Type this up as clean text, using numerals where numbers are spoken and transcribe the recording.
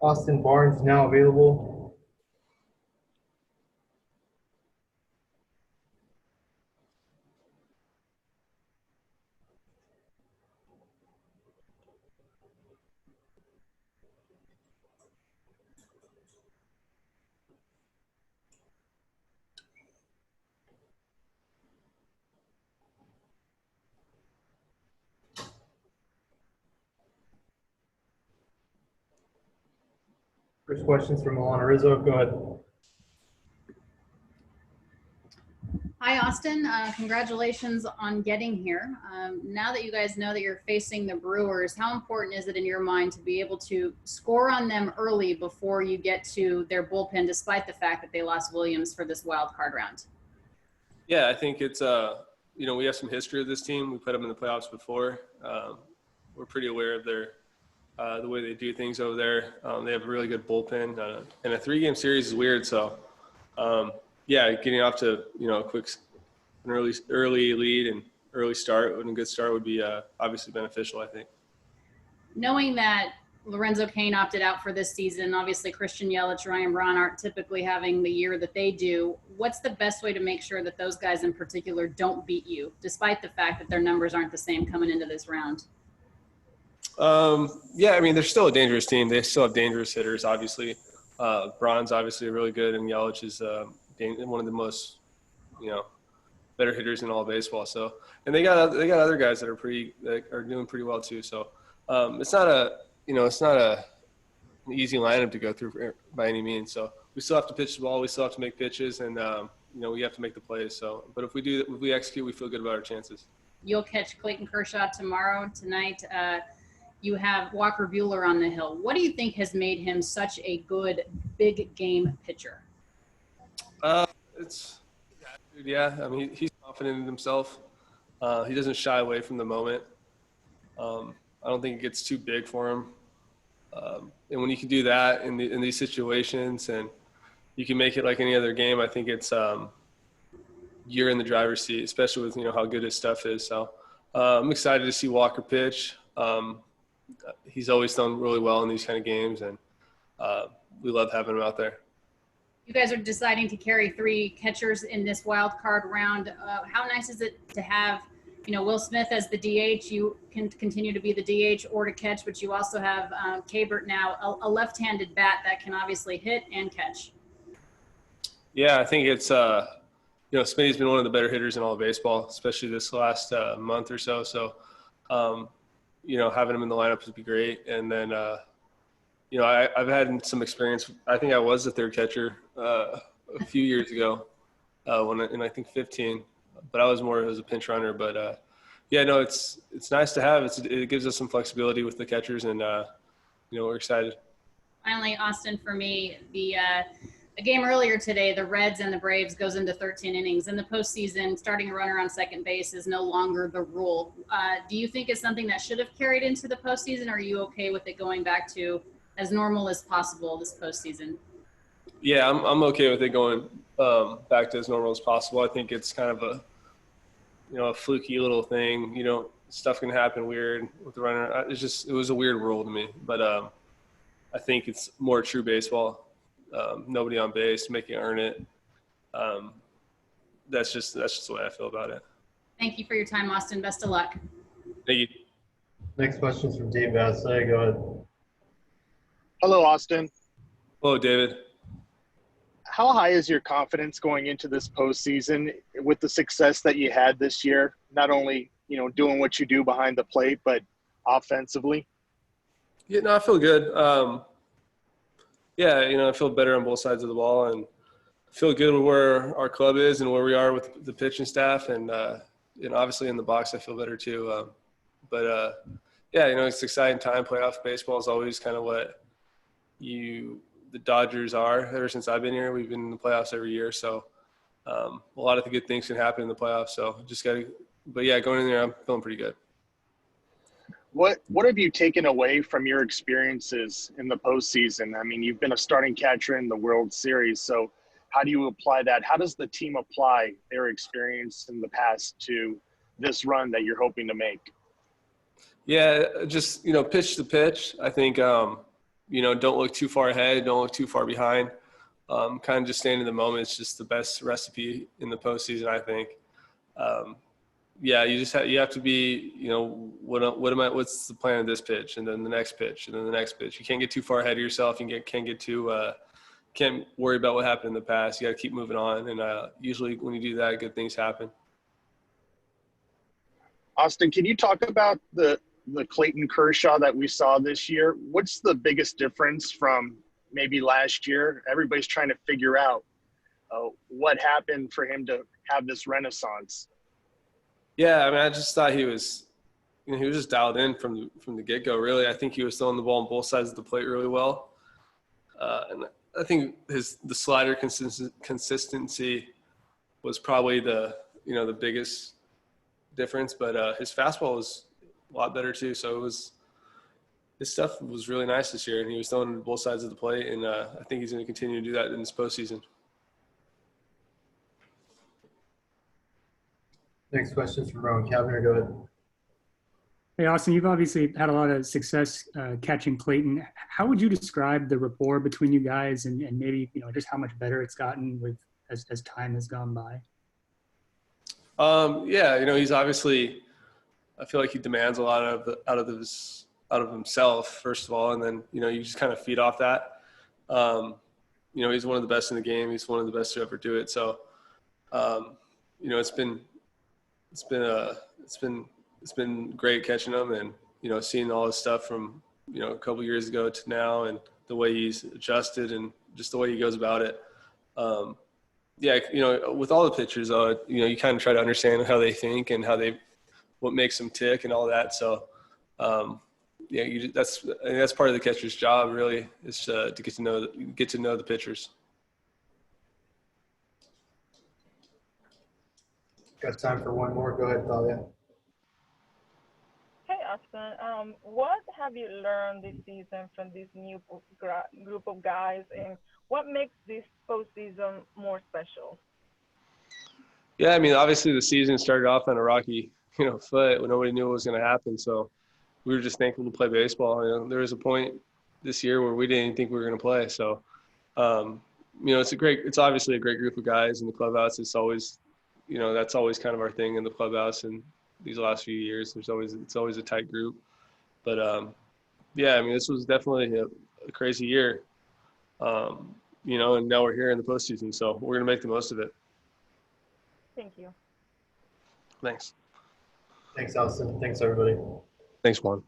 Austin Barnes now available. First question's from Alana Rizzo. Go ahead. Hi, Austin. Congratulations on getting here. Now that you guys know that you're facing the Brewers, how important is it in your mind to be able to score on them early before you get to their bullpen, despite the fact that they lost Williams for this wild card round? Yeah, I think it's, we have some history of this team. We put them in the playoffs before. We're pretty aware of the way they do things over there. They have a really good bullpen. And a 3-game series is weird, so getting off to an early lead and early start and a good start would be obviously beneficial, I think. Knowing that Lorenzo Cain opted out for this season, obviously Christian Yelich, Ryan Braun aren't typically having the year that they do. What's the best way to make sure that those guys in particular don't beat you, despite the fact that their numbers aren't the same coming into this round? They're still a dangerous team. They still have dangerous hitters, obviously. Braun's obviously really good, and Yelich is one of the most, better hitters in all of baseball. So, and they got other guys that are doing pretty well too. So, it's not an easy lineup to go through by any means. So we still have to pitch the ball. We still have to make pitches, and we have to make the plays. So, but if we execute, we feel good about our chances. You'll catch Clayton Kershaw tonight. You have Walker Buehler on the hill. What do you think has made him such a good big game pitcher? He's confident in himself. He doesn't shy away from the moment. I don't think it gets too big for him. And when you can do that in these situations and you can make it like any other game, I think it's you're in the driver's seat, especially with how good his stuff is. So I'm excited to see Walker pitch. He's always done really well in these kind of games, and we love having him out there. You guys are deciding to carry 3 catchers in this wild card round. How nice is it to have, Will Smith as the DH? You can continue to be the DH or to catch, but you also have Kabert now, a left-handed bat that can obviously hit and catch. Yeah, I think it's Smitty's been one of the better hitters in all of baseball, especially this last month or so. So, having him in the lineup would be great. And then, I've had some experience. I think I was the third catcher a few years ago in I think 15, but I was more as a pinch runner. But it's nice to have. It gives us some flexibility with the catchers, and we're excited. Finally, Austin, for me, the game earlier today, the Reds and the Braves goes into 13 innings. In the postseason, starting a runner on second base is no longer the rule. Do you think it's something that should have carried into the postseason? Or are you okay with it going back to as normal as possible this postseason? Yeah, I'm okay with it going back to as normal as possible. I think it's kind of a fluky little thing. Stuff can happen weird with the runner. It was a weird rule to me. But I think it's more true baseball. Nobody on base, make you earn it. That's just the way I feel about it. Thank you for your time, Austin. Best of luck. Thank you. Next question is from Dave Vassay. Go ahead. Hello, Austin. Hello, David. How high is your confidence going into this postseason with the success that you had this year? Not only, doing what you do behind the plate, but offensively? Yeah, no, I feel good. I feel better on both sides of the ball, and feel good with where our club is and where we are with the pitching staff, and obviously in the box I feel better too. It's an exciting time. Playoff baseball is always kind of what the Dodgers are. Ever since I've been here, we've been in the playoffs every year, so a lot of the good things can happen in the playoffs. So going in there, I'm feeling pretty good. What have you taken away from your experiences in the postseason? I mean, you've been a starting catcher in the World Series, so how do you apply that? How does the team apply their experience in the past to this run that you're hoping to make? Yeah, just pitch to pitch. I think don't look too far ahead, don't look too far behind. Kind of just staying in the moment is just the best recipe in the postseason, I think. You have to be, what's the plan of this pitch, and then the next pitch, and then the next pitch. You can't get too far ahead of yourself. You can't worry about what happened in the past. You got to keep moving on, and usually when you do that, good things happen. Austin, can you talk about the Clayton Kershaw that we saw this year? What's the biggest difference from maybe last year? Everybody's trying to figure out what happened for him to have this renaissance. Yeah, I mean, I just thought he was just dialed in from the get-go, really. I think he was throwing the ball on both sides of the plate really well. And I think the slider consistency was probably the biggest difference, but his fastball was a lot better too. So his stuff was really nice this year, and he was throwing on both sides of the plate, and I think he's going to continue to do that in this postseason. Next question from Rowan Cavner. Go ahead. Hey, Austin, you've obviously had a lot of success catching Clayton. How would you describe the rapport between you guys, and maybe, just how much better it's gotten as time has gone by? He's obviously, I feel like he demands a lot out of himself, first of all, and then, you just kind of feed off that. He's one of the best in the game. He's one of the best to ever do it. So, it's been great catching him, and, seeing all his stuff from, a couple years ago to now, and the way he's adjusted and just the way he goes about it. With all the pitchers, you kind of try to understand how they think and what makes them tick and all that. So, that's part of the catcher's job, really, is to get to know the pitchers. Got time for one more. Go ahead, Thalia. Hey, Austin. What have you learned this season from this new group of guys, and what makes this postseason more special? Yeah, I mean, obviously the season started off on a rocky, foot when nobody knew what was going to happen. So we were just thankful to play baseball. There was a point this year where we didn't even think we were going to play. So, it's obviously a great group of guys in the clubhouse. It's always, that's always kind of our thing in the clubhouse. And these last few years, it's always a tight group. But this was definitely a crazy year. And now we're here in the postseason, so we're going to make the most of it. Thank you. Thanks. Thanks, Austin. Thanks, everybody. Thanks, Juan.